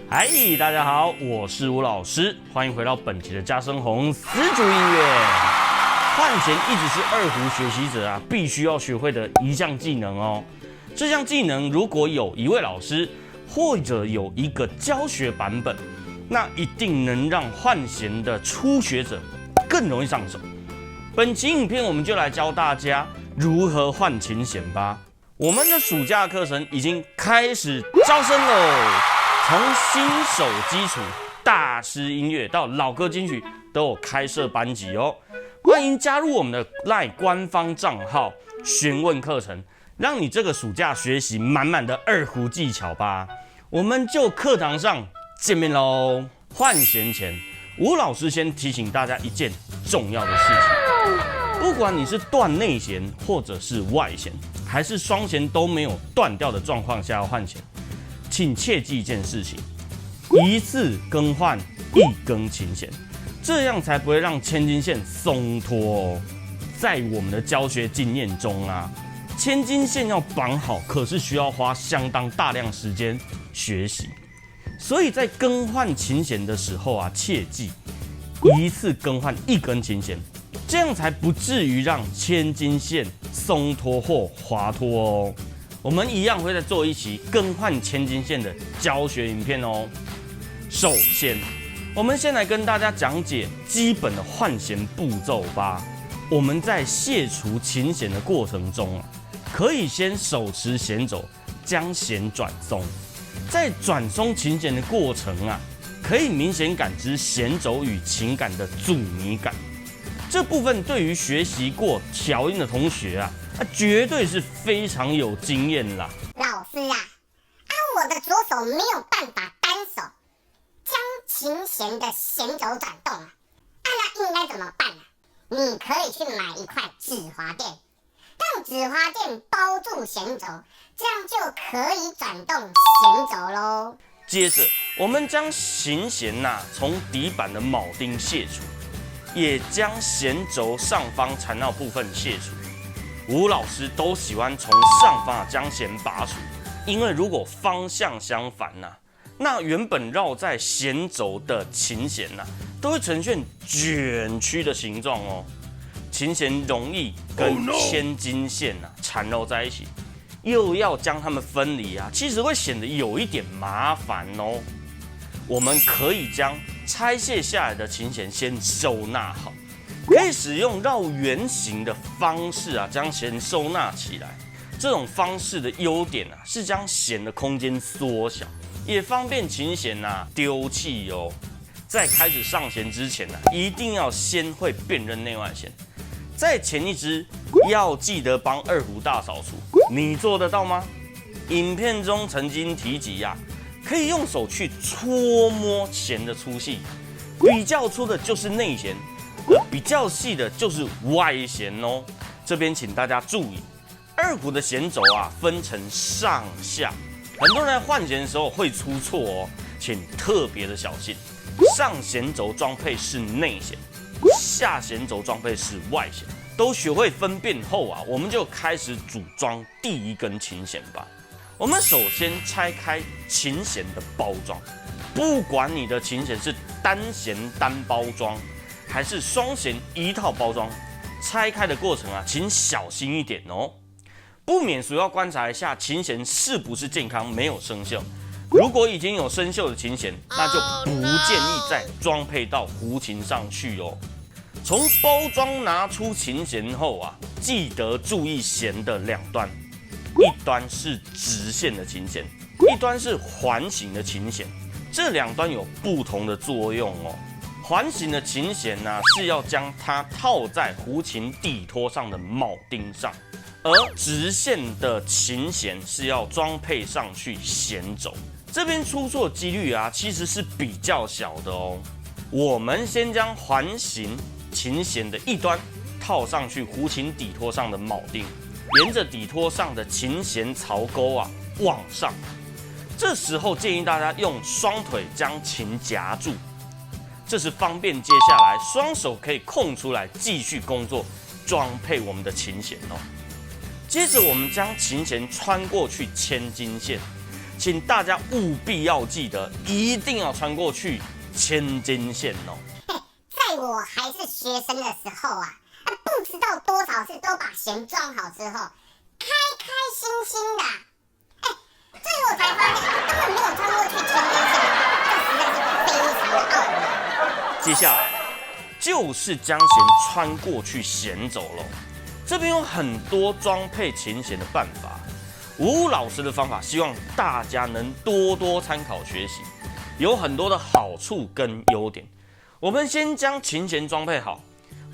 嗨，大家好，我是吴老师，欢迎回到本期的加深红丝竹音乐。换弦一直是二胡学习者必须要学会的一项技能哦。这项技能如果有一位老师或者有一个教学版本，那一定能让换弦的初学者更容易上手。本期影片我们就来教大家如何换琴弦吧。我们的暑假课程已经开始招生喽。从新手基础、大师音乐到老歌金曲都有开设班级哦，欢迎加入我们的 LINE 官方账号询问课程，让你这个暑假学习满满的二胡技巧吧。我们就课堂上见面喽。换弦前，吴老师先提醒大家一件重要的事情：不管你是断内弦或者是外弦，还是双弦都没有断掉的状况下要换弦。请切记一件事情：一次更换一根琴弦，这样才不会让千金线松脱哦。在我们的教学经验中千金线要绑好，可是需要花相当大量时间学习。所以在更换琴弦的时候切记一次更换一根琴弦，这样才不至于让千金线松脱或滑脱哦。我们一样会再做一期更换千金线的教学影片哦。首先，我们先来跟大家讲解基本的换弦步骤吧。我们在卸除琴弦的过程中可以先手持弦轴将弦转松，在转松琴弦的过程可以明显感知弦轴与琴杆的阻尼感。这部分对于学习过调音的同学绝对是非常有经验啦。老师我的左手没有办法单手将琴弦的弦轴转动那应该怎么办你可以去买一块止滑垫，让止滑垫包住弦轴，这样就可以转动弦轴咯。接着，我们将琴弦从底板的铆钉卸除，也将弦轴上方缠绕部分卸除。吴老师都喜欢从上方将弦拔除，因为如果方向相反那原本绕在弦轴的琴弦都会呈现卷曲的形状哦。琴弦容易跟千金线缠绕在一起，又要将它们分离其实会显得有一点麻烦哦。我们可以将拆卸下来的琴弦先收纳好。可以使用绕圆形的方式将弦收纳起来。这种方式的优点是将弦的空间缩小，也方便琴弦丢弃哦。在开始上弦之前一定要先会辨认内外弦。在前一支要记得帮二胡大扫除，你做得到吗？影片中曾经提及可以用手去搓摸弦的粗细，比较粗的就是内弦。比较细的就是外弦哦。这边请大家注意，二胡的弦轴分成上下，很多人在换弦的时候会出错哦，请特别的小心。上弦轴装配是内弦，下弦轴装配是外弦。都学会分辨后我们就开始组装第一根琴弦吧。我们首先拆开琴弦的包装，不管你的琴弦是单弦单包装，还是双弦一套包装，拆开的过程请小心一点哦，不免俗要观察一下琴弦是不是健康，没有生锈。如果已经有生锈的琴弦，那就不建议再装配到胡琴上去哦。从包装拿出琴弦后记得注意弦的两端，一端是直线的琴弦，一端是环形的琴弦，这两端有不同的作用哦。环形的琴弦是要将它套在胡琴底托上的铆钉上，而直线的琴弦是要装配上去弦轴。这边出错几率其实是比较小的哦。我们先将环形琴弦的一端套上去胡琴底托上的铆钉，沿着底托上的琴弦槽钩往上。这时候建议大家用双腿将琴夹住。这是方便接下来双手可以空出来继续工作，装配我们的琴弦哦。接着我们将琴弦穿过去千金线，请大家务必要记得，一定要穿过去千金线哦。在我还是学生的时候啊，不知道多少次都把弦装好之后，开开心心的，最后我才发现根本没有穿过去千金线，这实在是非常的懊恼。接下来就是将弦穿过去弦轴喽。这边有很多装配琴弦的办法，吴老师的方法希望大家能多多参考学习，有很多的好处跟优点。我们先将琴弦装配好，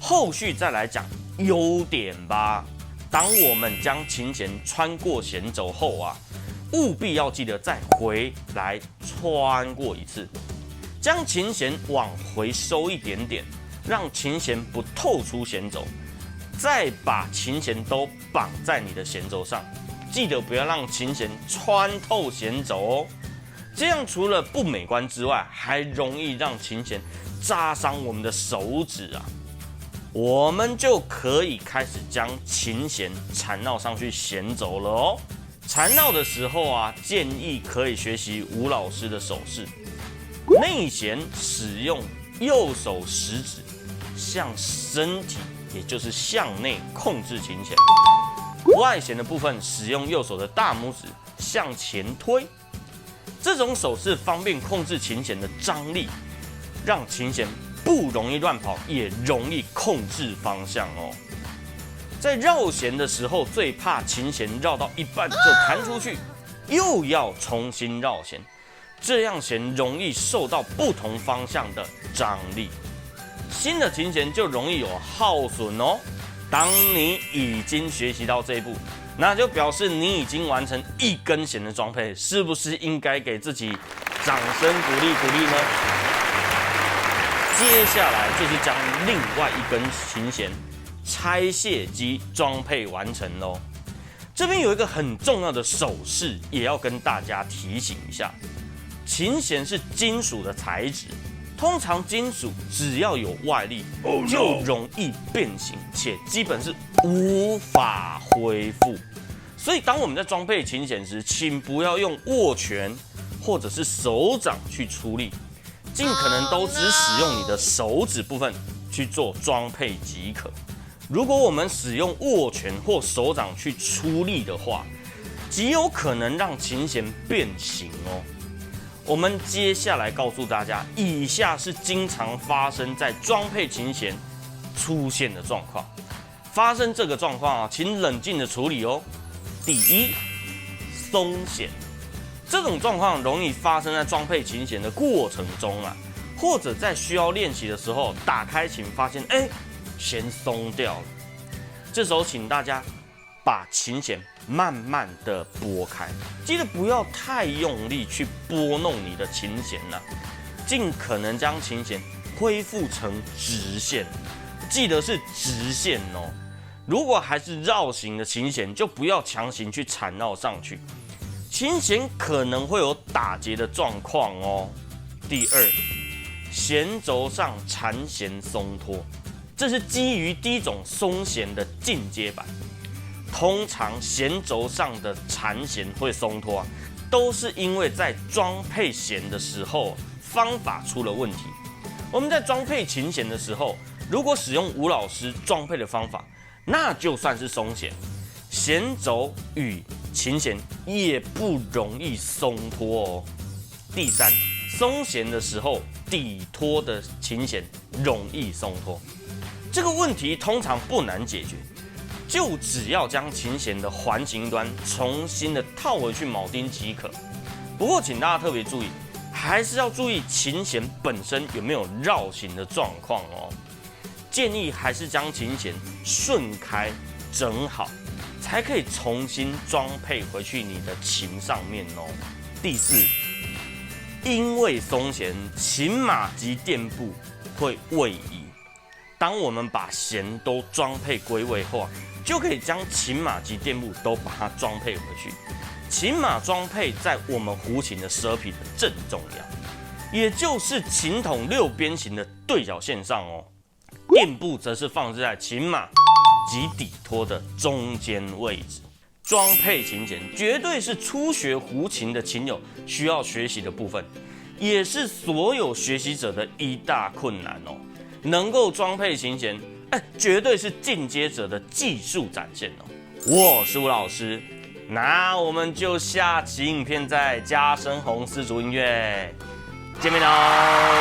后续再来讲优点吧。当我们将琴弦穿过弦轴后啊，务必要记得再回来穿过一次，将琴弦往回收一点点，让琴弦不透出弦轴，再把琴弦都绑在你的弦轴上，记得不要让琴弦穿透弦轴哦。这样除了不美观之外，还容易让琴弦扎伤我们的手指啊。我们就可以开始将琴弦缠绕上去弦轴了哦。缠绕的时候啊，建议可以学习吴老师的手势，内弦使用右手食指向身体，也就是向内控制琴弦；外弦的部分使用右手的大拇指向前推。这种手势方便控制琴弦的张力，让琴弦不容易乱跑，也容易控制方向哦。在绕弦的时候，最怕琴弦绕到一半就弹出去，又要重新绕弦，这样弦容易受到不同方向的张力，新的琴弦就容易有耗损哦。当你已经学习到这一步，那就表示你已经完成一根弦的装配，是不是应该给自己掌声鼓励鼓励呢？接下来就是将另外一根琴弦拆卸及装配完成喽。这边有一个很重要的手势，也要跟大家提醒一下：琴弦是金属的材质，通常金属只要有外力，就容易变形，且基本是无法恢复。所以，当我们在装配琴弦时，请不要用握拳或者是手掌去出力，尽可能都只使用你的手指部分去做装配即可。如果我们使用握拳或手掌去出力的话，极有可能让琴弦变形哦。我们接下来告诉大家，以下是经常发生在装配琴弦出现的状况。发生这个状况啊，请冷静的处理哦。第一，松弦，这种状况容易发生在装配琴弦的过程中啊，或者在需要练习的时候，打开琴发现弦松掉了。这时候请大家把琴弦慢慢的拨开，记得不要太用力去拨弄你的琴弦啊，尽可能将琴弦恢复成直线，记得是直线哦。如果还是绕形的琴弦，就不要强行去缠绕上去，琴弦可能会有打结的状况哦。第二，弦轴上缠弦松脱，这是基于第一种松弦的进阶版。通常弦轴上的缠弦会松脱都是因为在装配弦的时候方法出了问题。我们在装配琴弦的时候，如果使用吴老师装配的方法，那就算是松弦，弦轴与琴弦也不容易松脱哦。第三，松弦的时候，底托的琴弦容易松脱。这个问题通常不难解决，就只要将琴弦的环形端重新的套回去铆钉即可。不过，请大家特别注意，还是要注意琴弦本身有没有绕形的状况哦。建议还是将琴弦顺开整好，才可以重新装配回去你的琴上面哦。第四，因为松弦，琴码及垫部会位移。当我们把弦都装配归位后就可以将琴码及垫部都把它装配回去。琴码装配在我们胡琴的舌皮的正中央，也就是琴筒六边形的对角线上哦。垫部则是放置在琴码及底托的中间位置。装配琴弦绝对是初学胡琴的琴友需要学习的部分，也是所有学习者的一大困难哦。能够装配琴弦，绝对是进阶者的技术展现哦。我是吴老师，那我们就下期影片再加深红丝竹音乐见面喽。